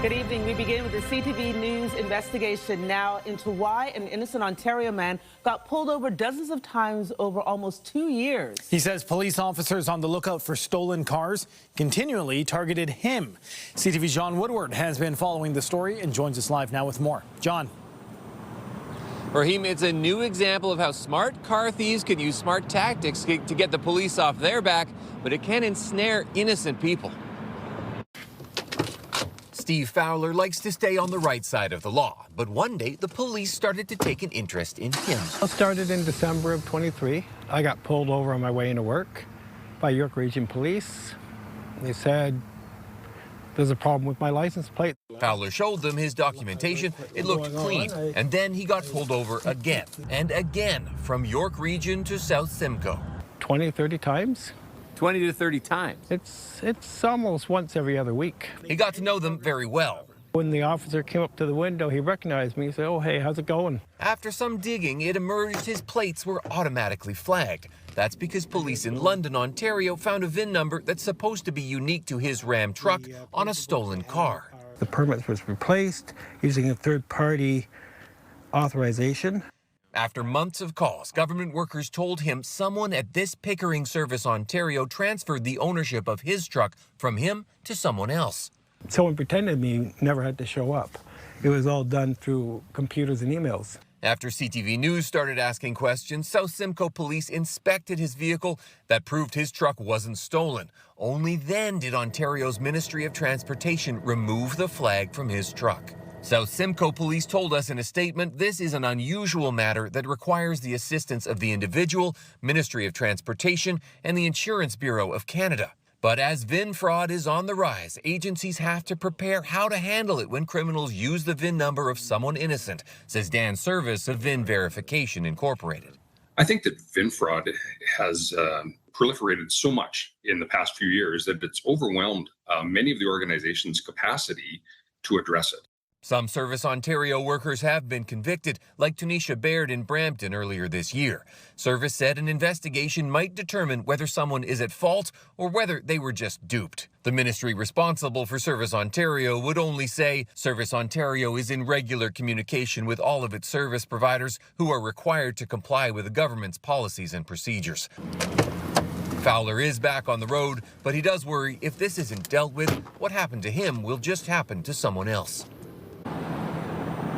Good evening. We begin with the CTV News investigation now into why an innocent Ontario man got pulled over dozens of times over almost 2 years. He says police officers on the lookout for stolen cars continually targeted him. CTV's Jon Woodward has been following the story and joins us live now with more. John. Raheem, it's a new example of how smart car thieves can use smart tactics to get the police off their back, but it can ensnare innocent people. Steve Fowler likes to stay on the right side of the law, but one day the police started to take an interest in him. I started in December of 23. I got pulled over on my way into work by York Region Police. They said there's a problem with my license plate. Fowler showed them his documentation. It looked clean, and then he got pulled over again and again from York Region to South Simcoe. 20, 30 times. 20 to 30 times. It's almost once every other week. He got to know them very well. When the officer came up to the window, he recognized me. He said, "Oh, hey, how's it going?" After some digging, it emerged his plates were automatically flagged. That's because police in London, Ontario found a VIN number that's supposed to be unique to his Ram truck on a stolen car. The permit was replaced using a third-party authorization. After months of calls, government workers told him someone at this Pickering Service Ontario transferred the ownership of his truck from him to someone else. Someone pretended me never had to show up. It was all done through computers and emails. After CTV News started asking questions, South Simcoe police inspected his vehicle. That proved his truck wasn't stolen. Only then did Ontario's Ministry of Transportation remove the flag from his truck. South Simcoe police told us in a statement this is an unusual matter that requires the assistance of the individual, Ministry of Transportation, and the Insurance Bureau of Canada. But as VIN fraud is on the rise, agencies have to prepare how to handle it when criminals use the VIN number of someone innocent, says Dan Service of VIN Verification Incorporated. I think that VIN fraud has proliferated so much in the past few years that it's overwhelmed many of the organizations' capacity to address it. Some Service Ontario workers have been convicted, like Tanisha Baird in Brampton earlier this year. Service said an investigation might determine whether someone is at fault or whether they were just duped. The ministry responsible for Service Ontario would only say Service Ontario is in regular communication with all of its service providers who are required to comply with the government's policies and procedures. Fowler is back on the road, but he does worry if this isn't dealt with, what happened to him will just happen to someone else.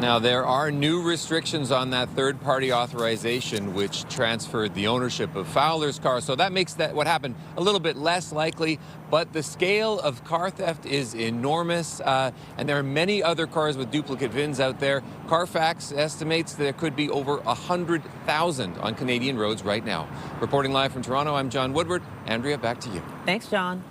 Now, there are new restrictions on that third-party authorization, which transferred the ownership of Fowler's car. So that makes that what happened a little bit less likely. But the scale of car theft is enormous, and there are many other cars with duplicate VINs out there. Carfax estimates there could be over 100,000 on Canadian roads right now. Reporting live from Toronto, I'm Jon Woodward. Andrea, back to you. Thanks, John.